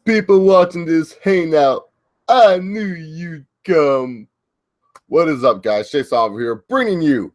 People watching this hangout, I knew you'd come. What is up, guys? Chase over here, bringing you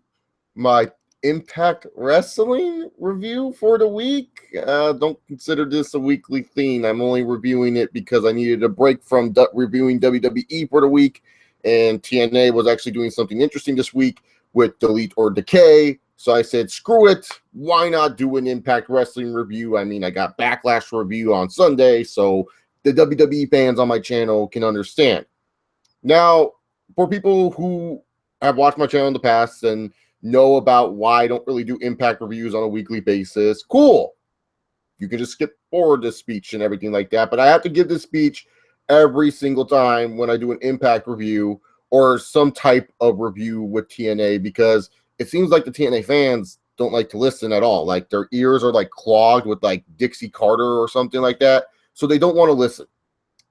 my Impact Wrestling review for the week. Don't consider this a weekly thing. I'm only reviewing it because I needed a break from reviewing WWE for the week, and TNA was actually doing something interesting this week with Delete or Decay. So I said, screw it. Why not do an Impact Wrestling review? I mean, I got Backlash review on Sunday, so the WWE fans on my channel can understand. Now, for people who have watched my channel in the past and know about why I don't really do Impact reviews on a weekly basis, cool. You can just skip forward this speech and everything like that, but I have to give this speech every single time when I do an Impact review or some type of review with TNA, because it seems like the TNA fans don't like to listen at all. Like their ears are like clogged with like Dixie Carter or something like that. So they don't want to listen.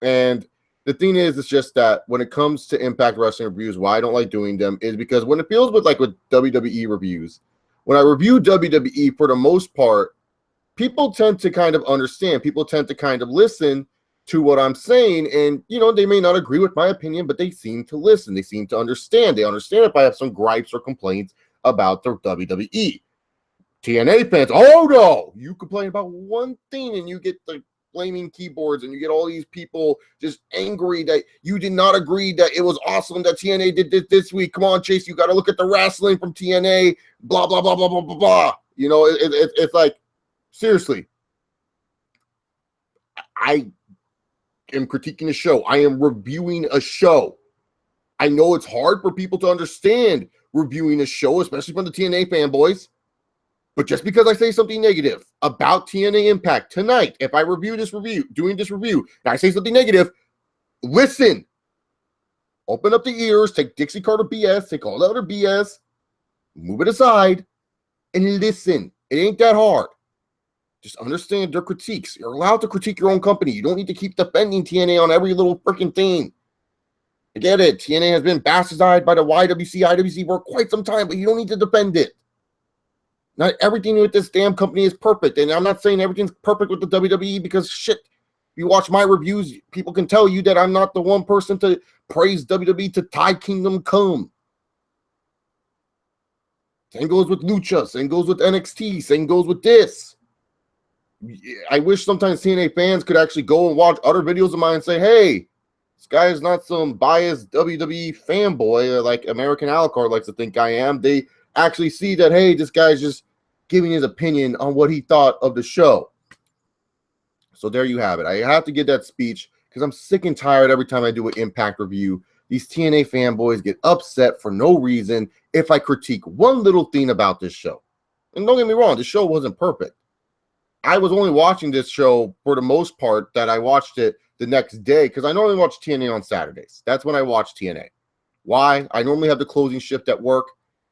And the thing is, it's just that when it comes to Impact Wrestling reviews, why I don't like doing them is because when it feels with WWE reviews, when I review WWE, for the most part, people tend to kind of understand. People tend to kind of listen to what I'm saying. And, you know, they may not agree with my opinion, but they seem to listen. They seem to understand. They understand if I have some gripes or complaints about the WWE. TNA fans, oh no, you complain about one thing and you get the flaming keyboards and you get all these people just angry that you did not agree that it was awesome that TNA did this week. Come on, Chase, you got to look at the wrestling from TNA, blah, blah, blah, blah, blah, blah, blah. You know, it's like, seriously, I am critiquing a show. I am reviewing a show. I know it's hard for people to understand reviewing a show, especially from the TNA fanboys. But just because I say something negative about TNA Impact tonight, if I doing this review, and I say something negative, listen. Open up the ears, take Dixie Carter BS, take all the other BS, move it aside, and listen. It ain't that hard. Just understand their critiques. You're allowed to critique your own company. You don't need to keep defending TNA on every little freaking thing. I get it. TNA has been bastardized by the IWC for quite some time, but you don't need to defend it. Not everything with this damn company is perfect. And I'm not saying everything's perfect with the WWE because shit, if you watch my reviews, people can tell you that I'm not the one person to praise WWE to Thai Kingdom come. Same goes with Lucha. Same goes with NXT. Same goes with this. I wish sometimes TNA fans could actually go and watch other videos of mine and say, hey, this guy is not some biased WWE fanboy like American Alucard likes to think I am. They actually see that, hey, this guy's just giving his opinion on what he thought of the show. So there you have it. I have to give that speech because I'm sick and tired every time I do an Impact review. These TNA fanboys get upset for no reason if I critique one little thing about this show. And don't get me wrong, the show wasn't perfect. I was only watching this show for the most part that I watched it the next day because I normally watch TNA on Saturdays. That's when I watch TNA. Why? I normally have the closing shift at work.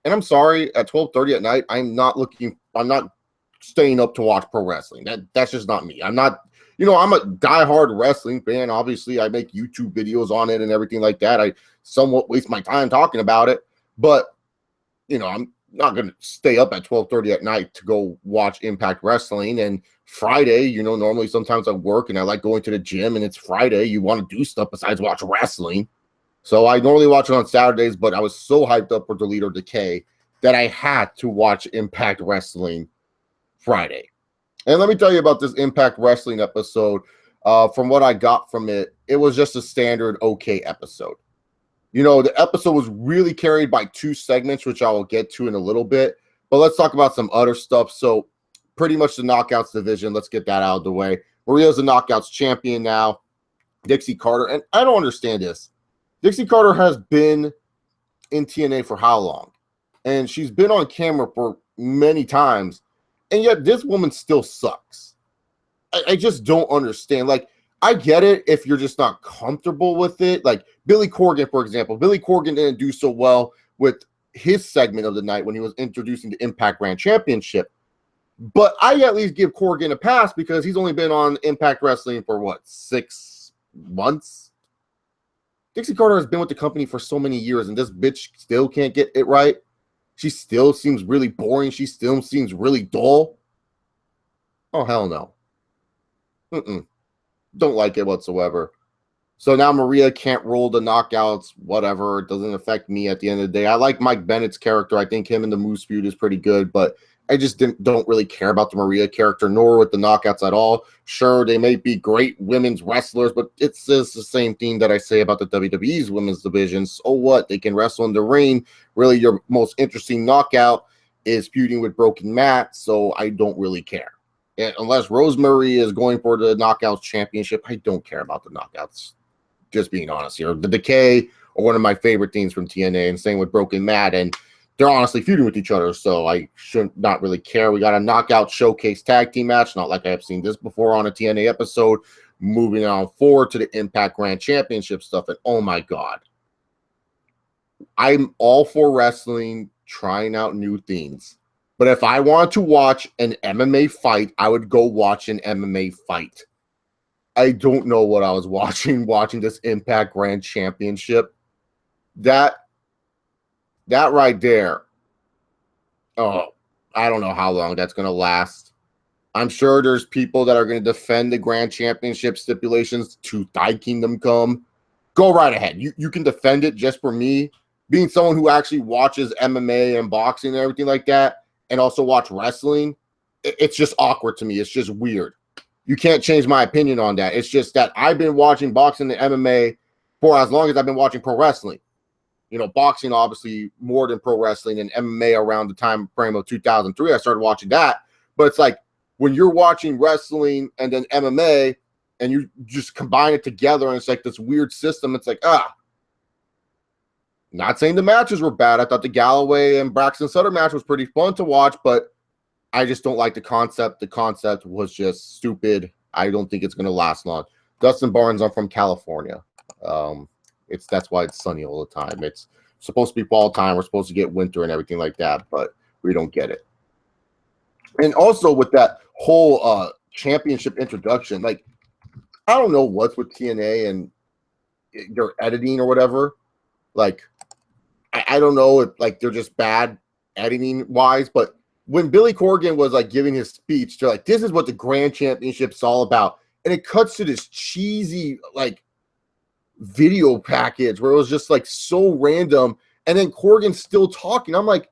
And I'm sorry, at 12:30 at night, I'm not staying up to watch pro wrestling. That's just not me. I'm not, you know, I'm a diehard wrestling fan. Obviously, I make YouTube videos on it and everything like that. I somewhat waste my time talking about it. But, you know, I'm not going to stay up at 12:30 at night to go watch Impact Wrestling. And Friday, you know, normally sometimes I work and I like going to the gym and it's Friday. You want to do stuff besides watch wrestling. So I normally watch it on Saturdays, but I was so hyped up for Delete or Decay that I had to watch Impact Wrestling Friday. And let me tell you about this Impact Wrestling episode. From what I got from it, it was just a standard okay episode. You know, the episode was really carried by two segments, which I will get to in a little bit. But let's talk about some other stuff. So pretty much the Knockouts division. Let's get that out of the way. Maria's the Knockouts champion now. Dixie Carter. And I don't understand this. Dixie Carter has been in TNA for how long? And she's been on camera for many times. And yet this woman still sucks. I just don't understand. Like, I get it if you're just not comfortable with it. Like Billy Corgan, for example. Billy Corgan didn't do so well with his segment of the night when he was introducing the Impact Grand Championship. But I at least give Corgan a pass because he's only been on Impact Wrestling for, what, 6 months? Dixie Carter has been with the company for so many years, and this bitch still can't get it right. She still seems really boring. She still seems really dull. Oh, hell no. Don't like it whatsoever. So now Maria can't roll the knockouts, whatever. It doesn't affect me at the end of the day. I like Mike Bennett's character. I think him and the Moose feud is pretty good, but I just don't really care about the Maria character, nor with the knockouts at all. Sure, they may be great women's wrestlers, but it's just the same thing that I say about the WWE's women's division. So what? They can wrestle in the ring. Really, your most interesting knockout is feuding with Broken Matt, so I don't really care. And unless Rosemary is going for the Knockouts Championship, I don't care about the knockouts. Just being honest here. The Decay are one of my favorite things from TNA, and same with Broken Matt, and they're honestly feuding with each other, so I should not really care. We got a knockout showcase tag team match, not like I have seen this before on a TNA episode. Moving on forward to the Impact Grand Championship stuff, and oh my God. I'm all for wrestling, trying out new things. But if I wanted to watch an MMA fight, I would go watch an MMA fight. I don't know what I was watching this Impact Grand Championship. That right there. Oh, I don't know how long that's going to last. I'm sure there's people that are going to defend the Grand Championship stipulations to Thai Kingdom Come. Go right ahead. You can defend it. Just for me, being someone who actually watches MMA and boxing and everything like that, and also watch wrestling, it's just awkward to me. It's just weird. You can't change my opinion on that. It's just that I've been watching boxing and MMA for as long as I've been watching pro wrestling. You know, boxing obviously more than pro wrestling, and MMA around the time frame of 2003, I started watching that. But it's like when you're watching wrestling and then MMA and you just combine it together and it's like this weird system. It's like, not saying the matches were bad. I thought the Galloway and Braxton Sutter match was pretty fun to watch, but I just don't like the concept. The concept was just stupid. I don't think it's going to last long. Dustin Barnes, I'm from California. That's why it's sunny all the time. It's supposed to be fall time. We're supposed to get winter and everything like that, but we don't get it. And also with that whole championship introduction, like, I don't know what's with TNA and their editing or whatever. Like, I don't know if like they're just bad editing wise, but when Billy Corgan was like giving his speech, they're like, this is what the Grand Championship's all about. And it cuts to this cheesy like video package where it was just like so random. And then Corgan's still talking. I'm like,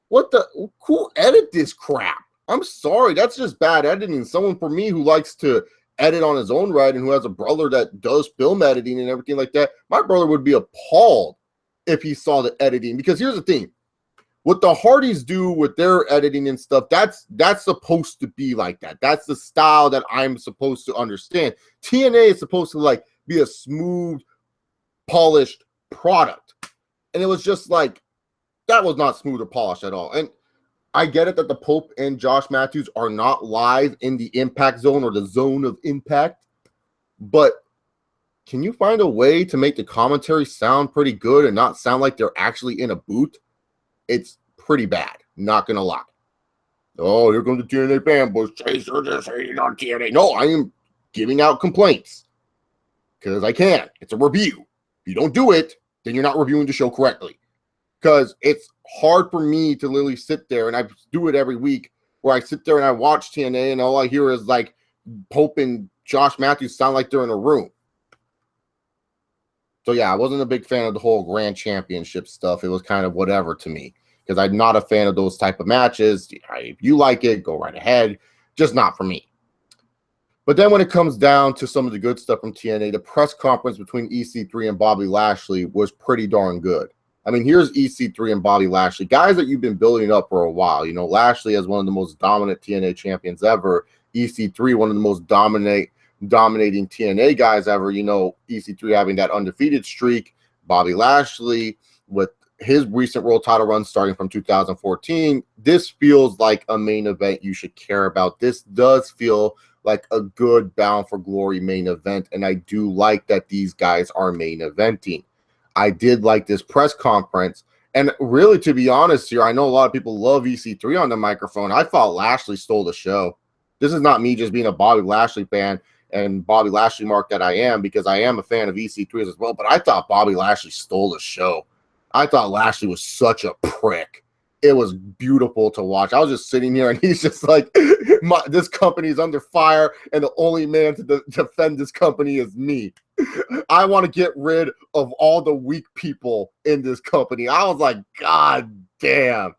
what the, who edit this crap? I'm sorry. That's just bad editing. Someone for me who likes to edit on his own right and who has a brother that does film editing and everything like that, my brother would be appalled if he saw the editing. Because here's the thing. What the Hardys do with their editing and stuff, that's supposed to be like that. That's the style that I'm supposed to understand. TNA is supposed to like be a smooth, polished product. And it was just like, that was not smooth or polished at all. And I get it that the Pope and Josh Matthews are not live in the impact zone or the zone of impact, but can you find a way to make the commentary sound pretty good and not sound like they're actually in a booth? It's pretty bad, not gonna lie. Oh, here comes the TNA fanboys. Chaser just hating on TNA. No, I am giving out complaints because I can. It's a review. If you don't do it, then you're not reviewing the show correctly. Because it's hard for me to literally sit there, and I do it every week, where I sit there and I watch TNA, and all I hear is like Pope and Josh Matthews sound like they're in a room. So yeah, I wasn't a big fan of the whole Grand Championship stuff. It was kind of whatever to me because I'm not a fan of those type of matches. If you like it, go right ahead. Just not for me. But then when it comes down to some of the good stuff from TNA, the press conference between EC3 and Bobby Lashley was pretty darn good. I mean, here's EC3 and Bobby Lashley, guys that you've been building up for a while. You know, Lashley as one of the most dominant TNA champions ever. EC3, one of the most dominating TNA guys ever. You know, EC3 having that undefeated streak. Bobby Lashley with his recent world title run starting from 2014. This feels like a main event you should care about. This does feel like a good Bound for Glory main event, and I do like that these guys are main eventing. I did like this press conference, and really, to be honest here, I know a lot of people love EC3 on the microphone. I thought Lashley stole the show. This is not me just being a Bobby Lashley fan and Bobby Lashley mark that I am, because I am a fan of EC3 as well, but I thought Bobby Lashley stole the show. I thought Lashley was such a prick. it was beautiful to watch. I was just sitting here, and he's just like, this company is under fire, and the only man to defend this company is me. I want to get rid of all the weak people in this company. I was like, God damn.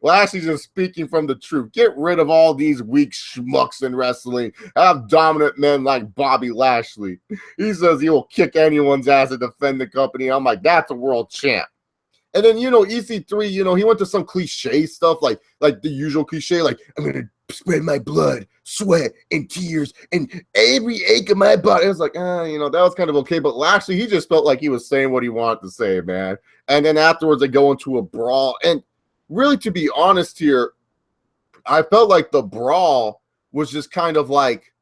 Well, actually, just speaking from the truth, get rid of all these weak schmucks in wrestling. Have dominant men like Bobby Lashley. He says he will kick anyone's ass to defend the company. I'm like, that's a world champ. And then, EC3, he went to some cliche stuff, like the usual cliche, like, I'm going to spread my blood, sweat, and tears, and every ache of my body. It was like, that was kind of okay. But Lashley, he just felt like he was saying what he wanted to say, man. And then afterwards, they go into a brawl. And really, to be honest here, I felt like the brawl was just kind of like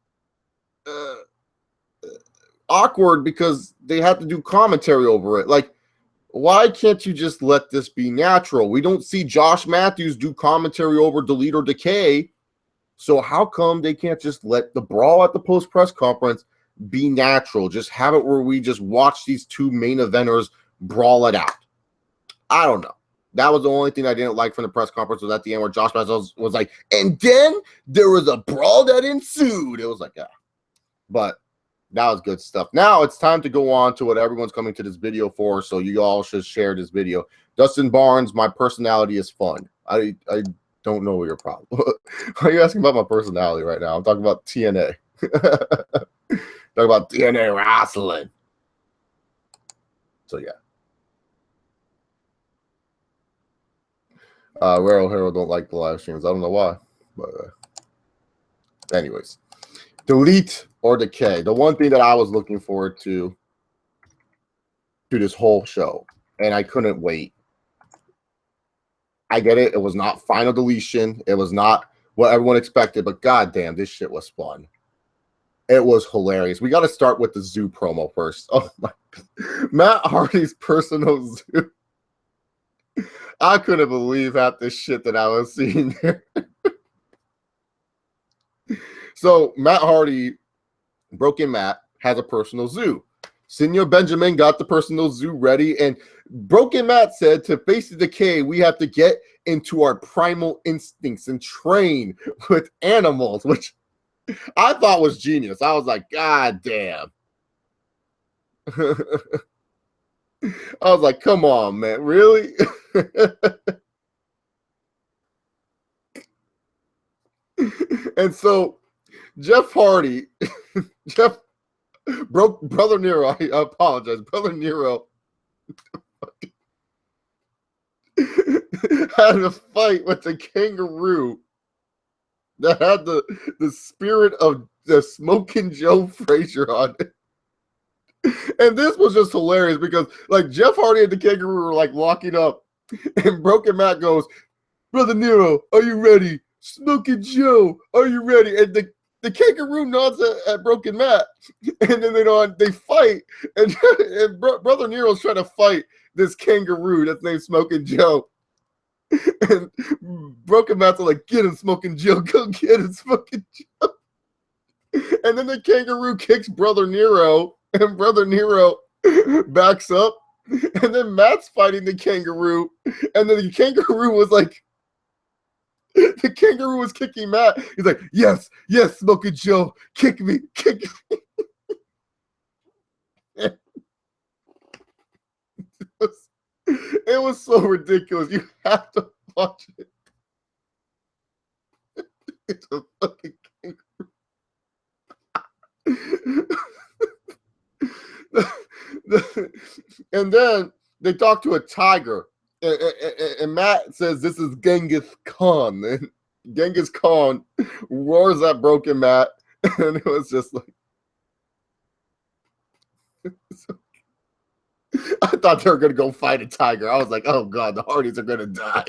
awkward because they had to do commentary over it. Like, why can't you just let this be natural? We don't see Josh Matthews do commentary over Delete or Decay. So how come they can't just let the brawl at the post-press conference be natural? Just have it where we just watch these two main eventers brawl it out. I don't know. That was the only thing I didn't like from the press conference, was at the end where Josh Matthews was like, and then there was a brawl that ensued. It was like, yeah. But that was good stuff. Now it's time to go on to what everyone's coming to this video for, so you all should share this video. Dustin Barnes, my personality is fun. I don't know your problem. Why are you asking about my personality right now? I'm talking about TNA. Talking about TNA wrestling. So, yeah. Raro Hero don't like the live streams. I don't know why. But anyways. Delete or Decay. The one thing that I was looking forward to this whole show, and I couldn't wait. I get it. It was not final deletion. It was not what everyone expected, but goddamn, this shit was fun. It was hilarious. We got to start with the zoo promo first. Oh my God. Matt Hardy's personal zoo. I couldn't believe half the shit that I was seeing there. So Matt Hardy, Broken Matt, has a personal zoo. Senor Benjamin got the personal zoo ready, and Broken Matt said to face the decay, we have to get into our primal instincts and train with animals, which I thought was genius. I was like, God damn. I was like, come on, man, really? And so Jeff Hardy, Brother Nero, I apologize, Brother Nero had a fight with the kangaroo that had the spirit of the Smokin Joe Frazier on it. And this was just hilarious because, like, Jeff Hardy and the kangaroo were like walking up, and Broken Matt goes, Brother Nero, are you ready? Smokin Joe, are you ready? And the kangaroo nods at Broken Matt, and then they fight, and Brother Nero's trying to fight this kangaroo that's named Smokin Joe. And Broken Matt's like, get him, Smokin Joe, go get him, Smokin Joe. And then the kangaroo kicks Brother Nero, and Brother Nero backs up, and then Matt's fighting the kangaroo, and then the kangaroo was like, the kangaroo was kicking Matt. He's like, yes, Smokin Joe, kick me, kick me. It was so ridiculous. You have to watch it. It's a fucking kangaroo. And then they talk to a tiger. And Matt says this is Genghis Khan. And Genghis Khan roars at Broken Matt. And it was just like, I thought they were going to go fight a tiger. I was like, oh, God, the Hardys are going to die.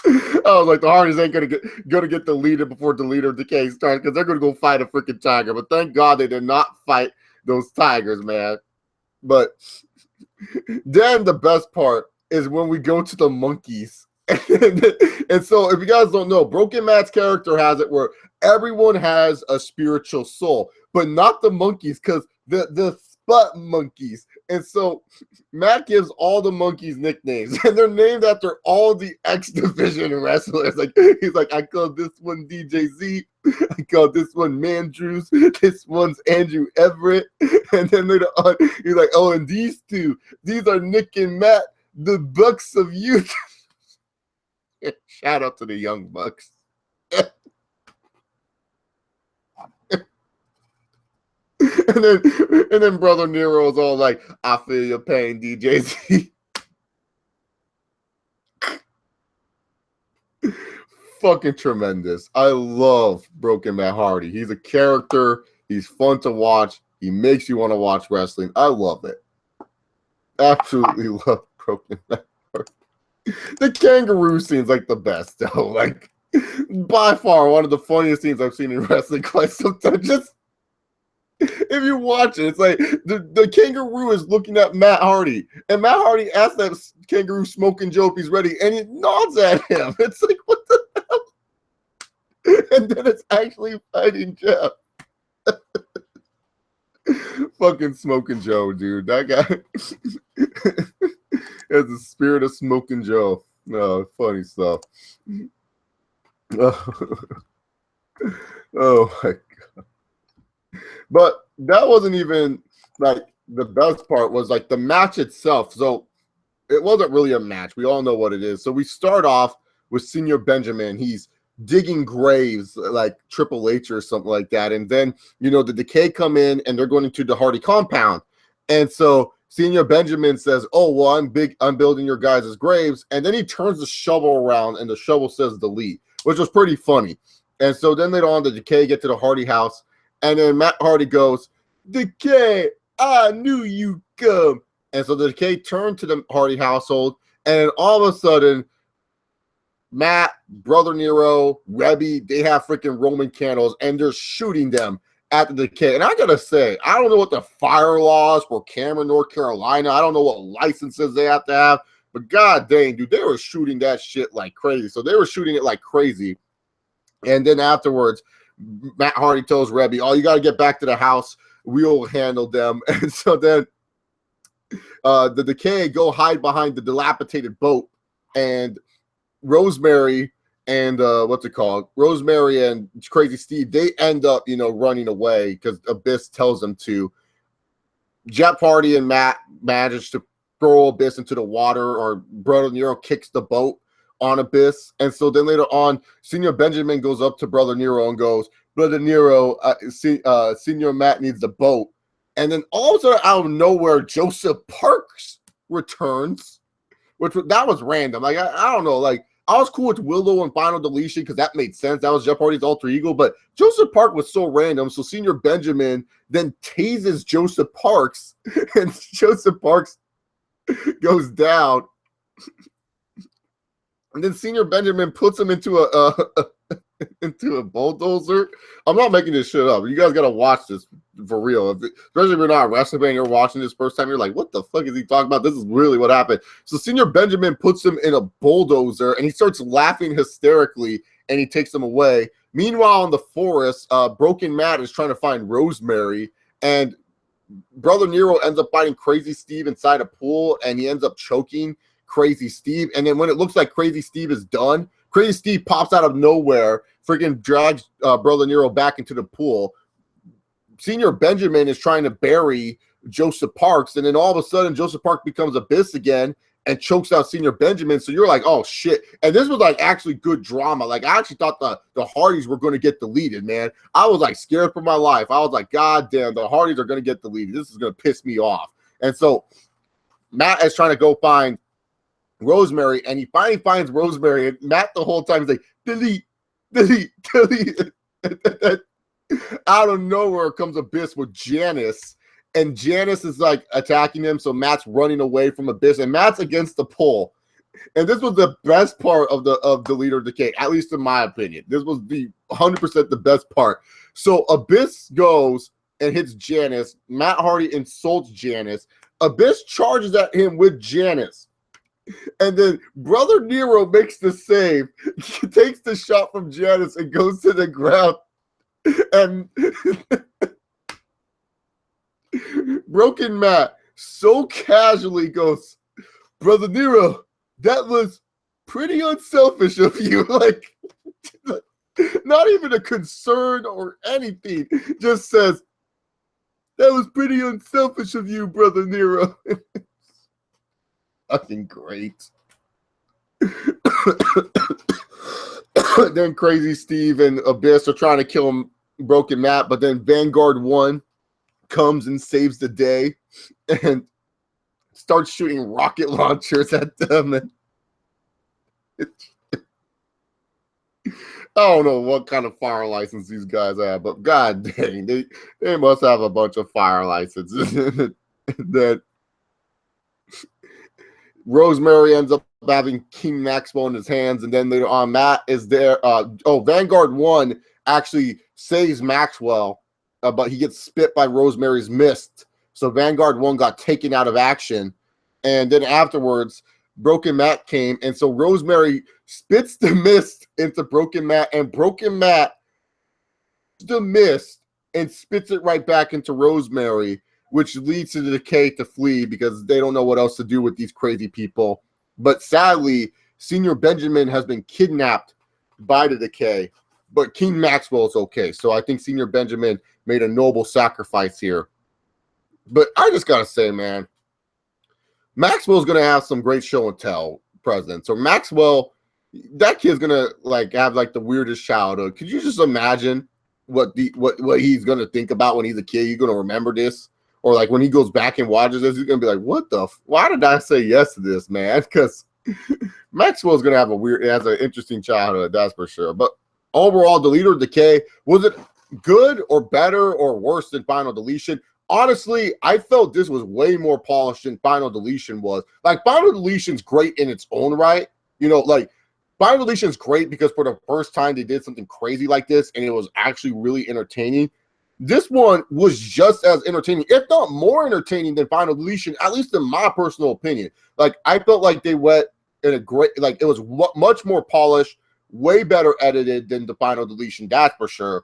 I was like, the Hardys ain't going to get deleted before Delete or Decay starts because they're going to go fight a freaking tiger. But thank God they did not fight those tigers, man. But then the best part is when we go to the monkeys. And so if you guys don't know, Broken Matt's character has it where everyone has a spiritual soul, but not the monkeys, because the butt monkeys. And so Matt gives all the monkeys nicknames, and they're named after all the X Division wrestlers. Like he's like, I call this one DJ Z, I call this one Mandrews, this one's Andrew Everett, and then later on he's like, oh, and these two, these are Nick and Matt, the Bucks of Youth. Shout out to the Young Bucks. And then Brother Nero's all like, I feel your pain, DJ Z. Fucking tremendous. I love Broken Matt Hardy. He's a character. He's fun to watch. He makes you want to watch wrestling. I love it. Absolutely love Broken Matt Hardy. The kangaroo scene's like the best, though. Like, by far, one of the funniest scenes I've seen in wrestling quite some time. Just if you watch it, it's like the kangaroo is looking at Matt Hardy, and Matt Hardy asks that kangaroo Smokin Joe if he's ready, and he nods at him. It's like, what the hell? And then it's actually fighting Jeff. Fucking Smokin Joe, dude. That guy has the spirit of Smokin Joe. No, funny stuff. Oh my God. But that wasn't even like the best part was like the match itself. So it wasn't really a match. We all know what it is. So we start off with Senior Benjamin. He's digging graves like Triple H or something like that. And then, you know, the Decay come in and they're going into the Hardy compound. And so Senior Benjamin says, oh, well, I'm building your guys' graves. And then he turns the shovel around and the shovel says delete, which was pretty funny. And so then later on, the Decay get to the Hardy house. And then Matt Hardy goes, Decay, I knew you come. And so the Decay turned to the Hardy household. And all of a sudden, Matt, Brother Nero, Rebby, they have freaking Roman candles. And they're shooting them at the Decay. And I got to say, I don't know what the fire laws for Cameron, North Carolina. I don't know what licenses they have to have. But god dang, dude, they were shooting that shit like crazy. So they were shooting it like crazy. And then afterwards, Matt Hardy tells Rebby, oh, you got to get back to the house. We'll handle them. And so then the Decay go hide behind the dilapidated boat. And Rosemary and what's it called? Rosemary and Crazy Steve, they end up, you know, running away because Abyss tells them to. Jeff Hardy and Matt manage to throw Abyss into the water, or Brother Nero kicks the boat on Abyss. And so then later on, Senior Benjamin goes up to Brother Nero and goes, Brother Nero, Senior Matt needs the boat. And then all of a sudden, out of nowhere, Joseph Parks returns, that was random. Like, I don't know. Like, I was cool with Willow and Final Deletion because that made sense. That was Jeff Hardy's alter ego. But Joseph Parks was so random. So Senior Benjamin then tases Joseph Parks, and Joseph Parks goes down. And then Senior Benjamin puts him into a bulldozer. I'm not making this shit up. You guys got to watch this for real. Especially if you're not a wrestling fan, you're watching this first time, you're like, what the fuck is he talking about? This is really what happened. So Senior Benjamin puts him in a bulldozer, and he starts laughing hysterically, and he takes him away. Meanwhile, in the forest, Broken Matt is trying to find Rosemary, and Brother Nero ends up fighting Crazy Steve inside a pool, and he ends up choking Crazy Steve. And then when it looks like Crazy Steve is done, Crazy Steve pops out of nowhere, freaking drags Brother Nero back into the pool. Senior Benjamin is trying to bury Joseph Parks, and then all of a sudden Joseph Parks becomes Abyss again and chokes out Senior Benjamin. So you're like, oh shit. And this was like actually good drama. Like, I actually thought the Hardys were going to get deleted, man. I was like scared for my life. I was like, god damn, the Hardys are going to get deleted. This is going to piss me off. And so Matt is trying to go find Rosemary, and he finally finds Rosemary, and Matt the whole time is like, delete, delete, delete. Out of nowhere comes Abyss with Janice, and Janice is like attacking him, so Matt's running away from Abyss, and Matt's against the pole. And this was the best part of the Leader Decay, at least in my opinion. This was the 100% the best part. So Abyss goes and hits Janice. Matt Hardy insults Janice. Abyss charges at him with Janice. And then Brother Nero makes the save. He takes the shot from Janice and goes to the ground. And Broken Matt so casually goes, Brother Nero, that was pretty unselfish of you. Like, not even a concern or anything. Just says, that was pretty unselfish of you, Brother Nero. Fucking great. Then Crazy Steve and Abyss are trying to kill him, Broken Matt, but then Vanguard 1 comes and saves the day and starts shooting rocket launchers at them. And I don't know what kind of fire license these guys have, but god dang, they must have a bunch of fire licenses. That Rosemary ends up having King Maxwell in his hands, and then later on, Matt is there. Vanguard 1 actually saves Maxwell, but he gets spit by Rosemary's mist. So Vanguard 1 got taken out of action, and then afterwards, Broken Matt came, and so Rosemary spits the mist into Broken Matt, and Broken Matt the mist and spits it right back into Rosemary, which leads to the Decay to flee because they don't know what else to do with these crazy people. But sadly, Senior Benjamin has been kidnapped by the Decay, but King Maxwell is okay. So I think Senior Benjamin made a noble sacrifice here. But I just got to say, man, Maxwell's going to have some great show and tell presence. So Maxwell, that kid's going to like have like the weirdest childhood. Could you just imagine what he's going to think about when he's a kid? He's going to remember this. Or like when he goes back and watches this, he's going to be like, what the, why did I say yes to this, man? Because Maxwell's going to have has an interesting childhood, that's for sure. But overall, the leader of Decay, was it good or better or worse than Final Deletion? Honestly, I felt this was way more polished than Final Deletion was. Like, Final Deletion's great in its own right. You know, like, Final Deletion's great because for the first time they did something crazy like this, and it was actually really entertaining. This one was just as entertaining, if not more entertaining than Final Deletion, at least in my personal opinion. Like, I felt like they went in a great, like, it was much more polished, way better edited than the Final Deletion, that's for sure.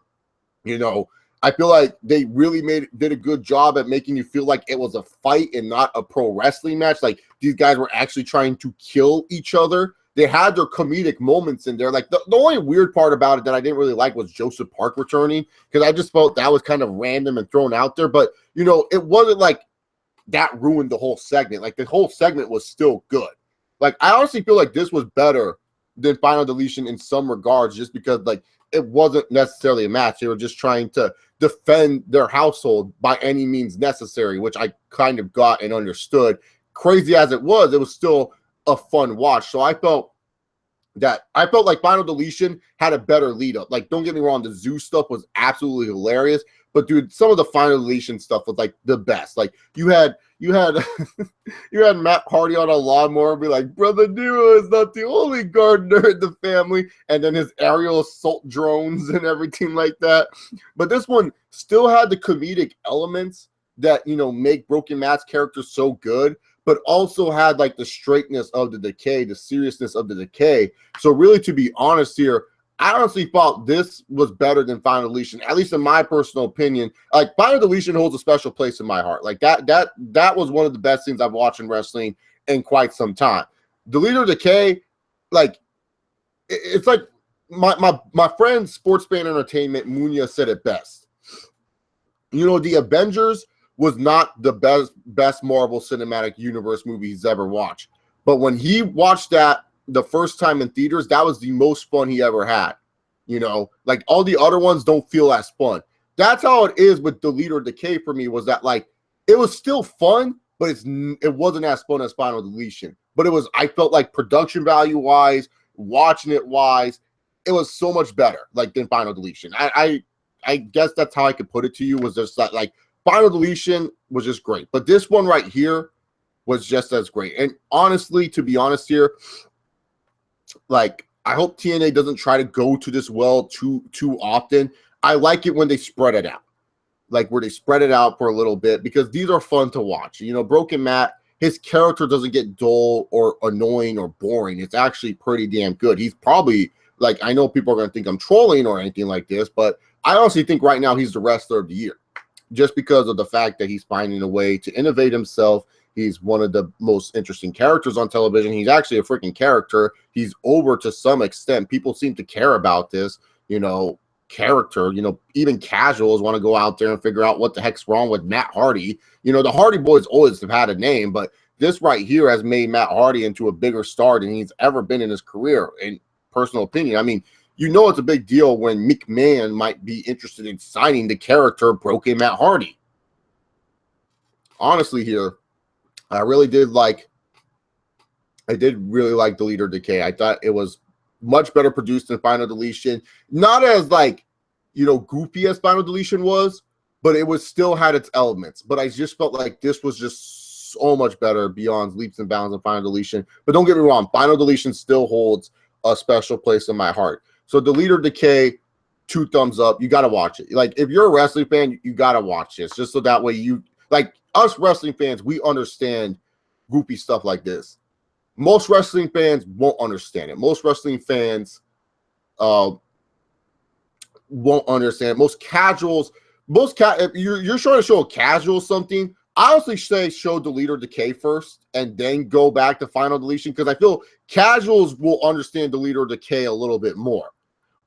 You know, I feel like they really did a good job at making you feel like it was a fight and not a pro wrestling match. Like, these guys were actually trying to kill each other. They had their comedic moments in there. Like, the only weird part about it that I didn't really like was Joseph Park returning, because I just felt that was kind of random and thrown out there. But, you know, it wasn't like that ruined the whole segment. Like, the whole segment was still good. Like, I honestly feel like this was better than Final Deletion in some regards, just because, like, it wasn't necessarily a match. They were just trying to defend their household by any means necessary, which I kind of got and understood. Crazy as it was still a fun watch. So I felt like Final Deletion had a better lead up. Like, don't get me wrong, the zoo stuff was absolutely hilarious, but dude, some of the Final Deletion stuff was like the best. Like, you had you had Matt Hardy on a lawnmower be like, Brother Nero is not the only gardener in the family, and then his aerial assault drones and everything like that. But this one still had the comedic elements that, you know, make Broken Matt's character so good, but also had like the straightness of the Decay, the seriousness of the Decay. So really, to be honest here, I honestly thought this was better than Final Deletion, at least in my personal opinion. Like, Final Deletion holds a special place in my heart. Like, that was one of the best things I've watched in wrestling in quite some time. The Leader of Decay, like, it's like my friend Sports Fan Entertainment, Munya, said it best. You know, the Avengers was not the best Marvel Cinematic Universe movie he's ever watched. But when he watched that the first time in theaters, that was the most fun he ever had. You know, like, all the other ones don't feel as fun. That's how it is with the Leader of Decay for me, was that, like, it was still fun, but it wasn't as fun as Final Deletion. But I felt like production value wise, watching it wise, it was so much better, like, than Final Deletion. I guess that's how I could put it to you, was just that, like, Final Deletion was just great, but this one right here was just as great. And honestly, to be honest here, like, I hope TNA doesn't try to go to this well too often. I like it when they spread it out, like where they spread it out for a little bit, because these are fun to watch. You know, Broken Matt, his character doesn't get dull or annoying or boring. It's actually pretty damn good. He's probably, like, I know people are going to think I'm trolling or anything like this, but I honestly think right now he's the wrestler of the year. just because of the fact that he's finding a way to innovate himself. He's one of the most interesting characters on television. He's actually a freaking character. He's over to some extent. People seem to care about this, character. Even casuals want to go out there and figure out what the heck's wrong with Matt Hardy. The Hardy Boys always have had a name, but this right here has made Matt Hardy into a bigger star than he's ever been in his career, in personal opinion. I mean, it's a big deal when McMahon might be interested in signing the character Broken Matt Hardy. Honestly, here, I did really like Deleter Decay. I thought it was much better produced than Final Deletion. Not as goofy as Final Deletion was, but it was still had its elements. But I just felt like this was just so much better beyond leaps and bounds of Final Deletion. But don't get me wrong, Final Deletion still holds a special place in my heart. So Deleter Decay, 2 thumbs up. You got to watch it. Like, if you're a wrestling fan, you got to watch this, just so that way us wrestling fans, we understand goofy stuff like this. Most wrestling fans won't understand it. Most wrestling fans won't understand it. Most casuals, if you're trying to show a casual something, I honestly say show Deleter Decay first and then go back to Final Deletion, because I feel casuals will understand Deleter Decay a little bit more.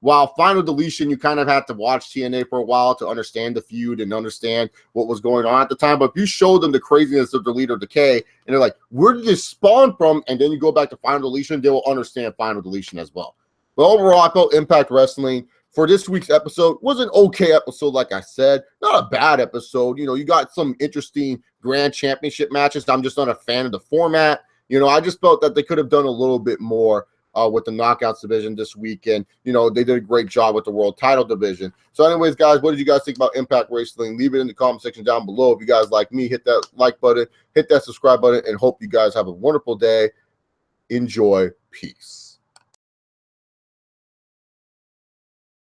While Final Deletion, you kind of had to watch TNA for a while to understand the feud and understand what was going on at the time. But if you show them the craziness of Deleter Decay and they're like, where did this spawn from? And then you go back to Final Deletion, they will understand Final Deletion as well. But overall, I felt Impact Wrestling for this week's episode was an okay episode, like I said. Not a bad episode. You got some interesting Grand Championship matches. I'm just not a fan of the format. I just felt that they could have done a little bit more with the Knockouts division this weekend. They did a great job with the World Title division. So anyways, guys, what did you guys think about Impact Wrestling? Leave it in the comment section down below. If you guys like me, hit that like button, hit that subscribe button, and hope you guys have a wonderful day. Enjoy. Peace.